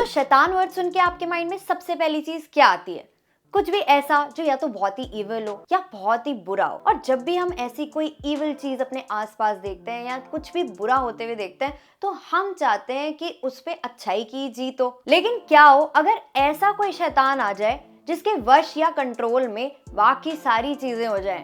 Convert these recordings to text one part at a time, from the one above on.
शैतान वर्ड सुन के आपके माइंड में सबसे पहली चीज क्या आती है? कुछ भी ऐसा जो या तो बहुत ही इविल हो या बहुत ही बुरा हो। और जब भी हम ऐसी कोई इविल चीज अपने आसपास देखते हैं या कुछ भी बुरा होते हुए देखते हैं तो हम चाहते हैं कि उस पे अच्छाई की जीत हो। लेकिन क्या हो अगर ऐसा कोई शैतान आ जाए जिसके वश या कंट्रोल में बाकी सारी चीजें हो जाएं,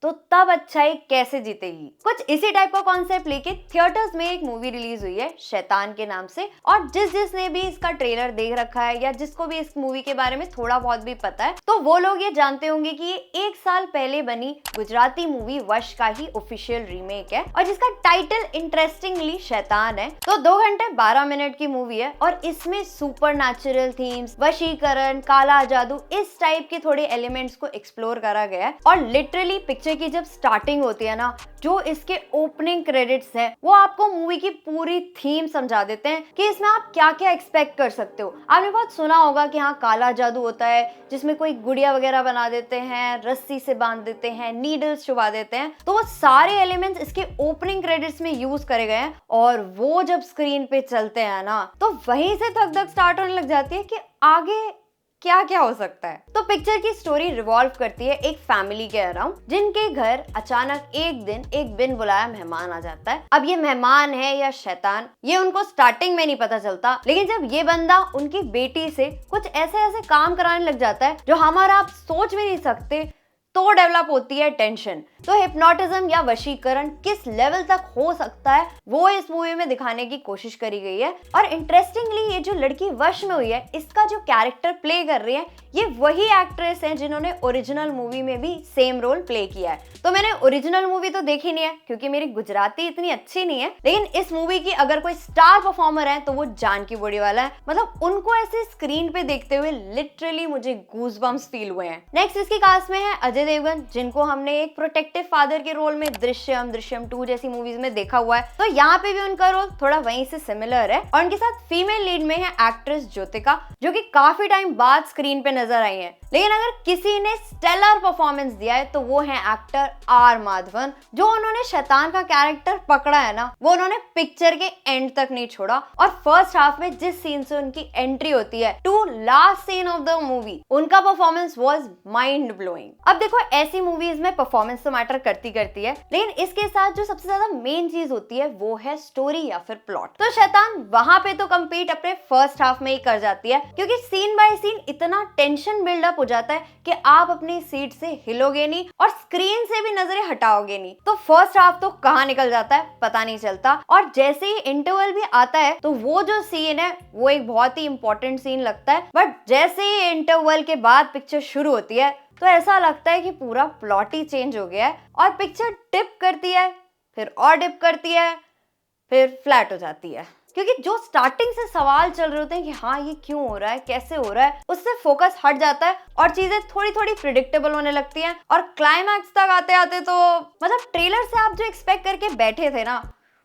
तो तब अच्छाई कैसे जीतेगी? कुछ इसी टाइप का कॉन्सेप्ट लेके थिएटर्स में एक मूवी रिलीज हुई है शैतान के नाम से। और जिसने भी इसका ट्रेलर देख रखा है या जिसको भी इस मूवी के बारे में थोड़ा बहुत भी पता है तो वो लोग ये जानते होंगे कि ये 1 साल पहले बनी गुजराती मूवी वश का ही ऑफिशियल रीमेक है और जिसका टाइटल इंटरेस्टिंगली शैतान है। तो 2 घंटे 12 मिनट की मूवी है और इसमें सुपर नेचुरल थीम्स, वशीकरण, काला जादू, इस टाइप के थोड़े एलिमेंट्स को एक्सप्लोर करा गया है। और लिटरली पिक्चर की जब स्टार्टिंग होती है ना, जो इसके ओपनिंग क्रेडिट्स हैं वो आपको मूवी की पूरी थीम समझा देते हैं कि इसमें आप क्या क्या एक्सपेक्ट कर सकते हो। आपने बहुत सुना होगा कि हाँ काला जादू होता है जिसमें कोई गुड़िया वगैरह बना देते हैं, रस्सी से बांध देते हैं, नीडल्स छुपा देते हैं। तो वो सारे एलिमेंट्स इसके ओपनिंग क्रेडिट्स में यूज करे गए हैं और वो जब स्क्रीन पे चलते हैं ना तो वहीं से धक धक स्टार्ट होने लग जाती है कि आगे क्या क्या हो सकता है। तो पिक्चर की स्टोरी रिवॉल्व करती है एक फैमिली के अराउंड जिनके घर अचानक एक दिन एक बिन बुलाया मेहमान आ जाता है। अब ये मेहमान है या शैतान ये उनको स्टार्टिंग में नहीं पता चलता, लेकिन जब ये बंदा उनकी बेटी से कुछ ऐसे ऐसे काम कराने लग जाता है जो हम और आप सोच भी नहीं सकते, तो डेवलप होती है टेंशन। तो हिप्नोटिज्म या वशीकरण किस लेवल तक हो सकता है वो इस मूवी में दिखाने की कोशिश करी गई है। और इंटरेस्टिंगली ये जो लड़की वश में हुई है इसका जो कैरेक्टर प्ले कर रही है ये वही एक्ट्रेस है जिन्होंने ओरिजिनल मूवी में भी सेम रोल प्ले किया है। तो मैंने ओरिजिनल मूवी तो देखी नहीं है क्योंकि मेरी गुजराती इतनी अच्छी नहीं है, लेकिन इस मूवी की अगर कोई स्टार परफॉर्मर है तो वो जानकी बूढ़ीवाला है। मतलब उनको ऐसे स्क्रीन पे देखते हुए लिटरली मुझे गूज़बम्प्स फील हुए हैं। नेक्स्ट इसकी कास्ट में है अजय देवगन, जिनको हमने एक प्रोटेक्टिव फादर के रोल में दृश्यम 2 जैसी मूवीज में देखा हुआ है। तो यहाँ पे भी उनका रोल थोड़ा वहीं से सिमिलर है। और उनके साथ फीमेल लीड में है एक्ट्रेस ज्योतिका, जो कि काफी टाइम बाद स्क्रीन पे नजर आई है। लेकिन अगर किसी ने स्टेलर परफॉर्मेंस दिया है तो वो है एक्टर आर माधवन। जो उन्होंने शैतान का कैरेक्टर पकड़ा है ना वो उन्होंने पिक्चर के एंड तक नहीं छोड़ा। और फर्स्ट हाफ में जिस सीन से उनकी एंट्री होती है to last scene of the movie, उनका परफॉर्मेंस वाज माइंड ब्लोइंग। अब देखो ऐसी मूवीज में परफॉर्मेंस तो मैटर करती है, लेकिन इसके साथ जो सबसे ज्यादा मेन चीज होती है वो है स्टोरी या फिर प्लॉट। तो शैतान वहां पे तो कम्पीट अपने फर्स्ट हाफ में ही कर जाती है क्योंकि सीन बाय सीन इतना टेंशन बिल्डअप हो जाता है कि आप अपनी सीट से हिलोगे नहीं और स्क्रीन से भी नजरें हटाओगे नहीं। तो फर्स्ट हाफ तो कहाँ निकल जाता है पता नहीं चलता। और जैसे ही इंटरवल भी आता है तो वो जो सीन है वो एक बहुत ही इंपॉर्टेंट सीन लगता है, बट जैसे ही इंटरवल के बाद पिक्चर शुरू होती है तो ऐसा लगता है कि पूरा प्लॉट ही चेंज हो गया है और पिक्चर डिप करती है, फिर और डिप करती है, फिर फ्लैट हो जाती है। क्योंकि जो स्टार्टिंग से सवाल चल रहे होते हैं कि हाँ ये क्यों हो रहा है, कैसे हो रहा है, उससे फोकस हट जाता है और चीजें थोड़ी थोड़ी प्रिडिक्टेबल होने लगती हैं। और क्लाइमैक्स तक आते आते तो मतलब ट्रेलर से आप जो एक्सपेक्ट करके बैठे थे ना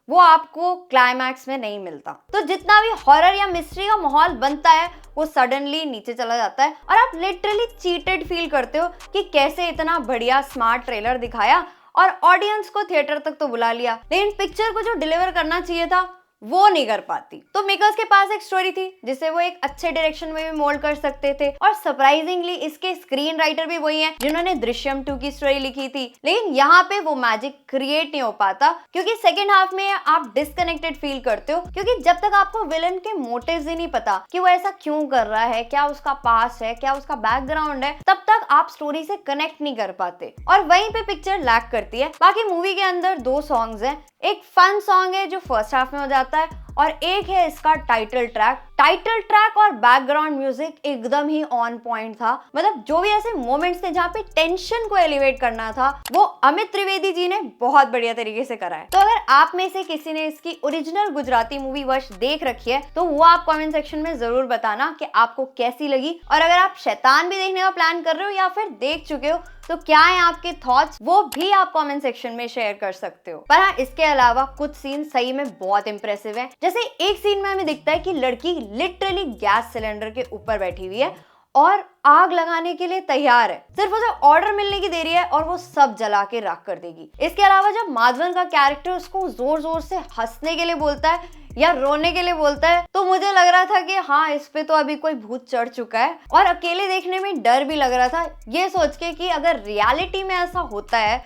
वो आपको क्लाइमैक्स में नहीं मिलता। तो जितना भी हॉरर या मिस्ट्री का माहौल बनता है वो सडनली नीचे चला जाता है और आप लिटरली चीटेड फील करते हो कि कैसे इतना बढ़िया स्मार्ट ट्रेलर दिखाया और ऑडियंस को थिएटर तक तो बुला लिया, लेकिन पिक्चर को जो डिलीवर करना चाहिए था वो नहीं कर पाती। तो मेकर्स के पास एक स्टोरी थी जिसे वो एक अच्छे डायरेक्शन में भी मोल्ड कर सकते थे और सरप्राइजिंगली इसके स्क्रीन राइटर भी वही हैं जिन्होंने दृश्यम 2 की स्टोरी लिखी थी। लेकिन यहाँ पे वो मैजिक क्रिएट नहीं हो पाता क्योंकि सेकेंड हाफ में आप डिस्कनेक्टेड फील करते हो, क्योंकि जब तक आपको विलन के मोटिव्स ही नहीं पता कि वो ऐसा क्यों कर रहा है, क्या उसका पास है, क्या उसका बैकग्राउंड है, तब तक आप स्टोरी से कनेक्ट नहीं कर पाते और वहीं पे पिक्चर लैक करती है। बाकी मूवी के अंदर 2 सॉन्ग्स हैं, एक फन सॉन्ग है जो फर्स्ट हाफ में हो जाता है और एक है इसका टाइटल ट्रैक और बैकग्राउंड म्यूजिक एकदम ही ऑन पॉइंट था। मतलब जो भी ऐसे मोमेंट्स थे जहाँ पे टेंशन को एलिवेट करना था वो अमित त्रिवेदी जी ने बहुत बढ़िया तरीके से करा है। तो अगर आप में से किसी ने इसकी ओरिजिनल गुजराती मूवी वश देख रखी है तो वो आप कमेंट सेक्शन में जरूर बताना कि आपको कैसी लगी। और अगर आप शैतान भी देखने का प्लान कर रहे हो या फिर देख चुके हो तो क्या है आपके थॉट्स, वो भी आप कमेंट सेक्शन में शेयर कर सकते हो। पर हाँ इसके अलावा कुछ सीन सही में बहुत इंप्रेसिव है। जैसे एक सीन में हमें दिखता है कि लड़की लिटरली गैस सिलेंडर के ऊपर बैठी हुई है और आग लगाने के लिए तैयार है। सिर्फ उसे ऑर्डर मिलने की देरी है और वो सब जला के राख कर देगी। इसके अलावा जब माधवन का कैरेक्टर उसको जोर जोर से हंसने के लिए बोलता है या रोने के लिए बोलता है, तो मुझे लग रहा था कि हाँ, इस पे तो अभी कोई भूत चढ़ चुका है। और अकेले देखने में डर भी लग रहा था, ये सोच के कि अगर रियलिटी में ऐसा होता है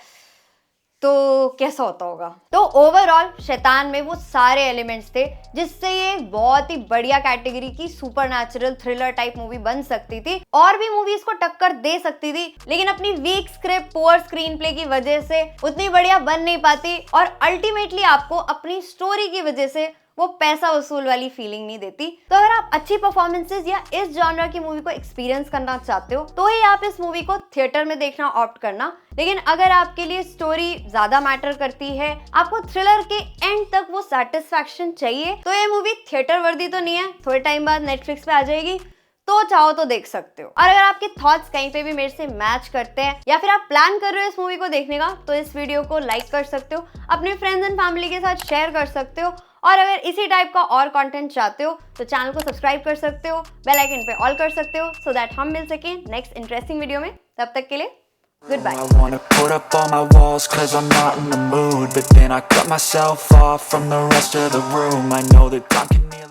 तो कैसा होता होगा। तो ओवरऑल शैतान में वो सारे एलिमेंट्स थे जिससे ये एक बहुत ही बढ़िया कैटेगरी की सुपरनैचुरल थ्रिलर टाइप मूवी बन सकती थी और भी मूवीज को टक्कर दे सकती थी, लेकिन अपनी weak script, poor screenplay की वजह से उतनी बढ़िया बन नहीं पाती और अल्टीमेटली आपको अपनी स्टोरी की वजह से वो पैसा वसूल वाली फीलिंग नहीं देती। तो अगर आप अच्छी परफॉर्मेंसेस या इस जॉनर की मूवी को एक्सपीरियंस करना चाहते हो तो ही आप इस मूवी को थिएटर में देखना ऑप्ट करना। लेकिन अगर आपके लिए स्टोरी ज्यादा मैटर करती है, आपको थ्रिलर के एंड तक वो सेटिस्फैक्शन चाहिए, तो ये मूवी थिएटर वर्दी तो नहीं है, थोड़े टाइम बाद नेटफ्लिक्स पे आ जाएगी, तो चाहो तो देख सकते हो। और अगर आपके थॉट्स कहीं पे भी मेरे से मैच करते हैं या फिर आप प्लान कर रहे हो इस मूवी को देखने का, तो इस वीडियो को लाइक कर सकते हो, अपने फ्रेंड्स एंड फैमिली के साथ शेयर कर सकते हो। और अगर इसी टाइप का और कंटेंट चाहते हो तो चैनल को सब्सक्राइब कर सकते हो, बेल आइकन पे ऑल कर सकते हो, सो दैट हम मिल सकें नेक्स्ट इंटरेस्टिंग वीडियो में। तब तक के लिए goodbye. I wanna put up all my walls 'cause I'm not in the mood, but then I cut myself off from the rest of the room. I know that time can heal it.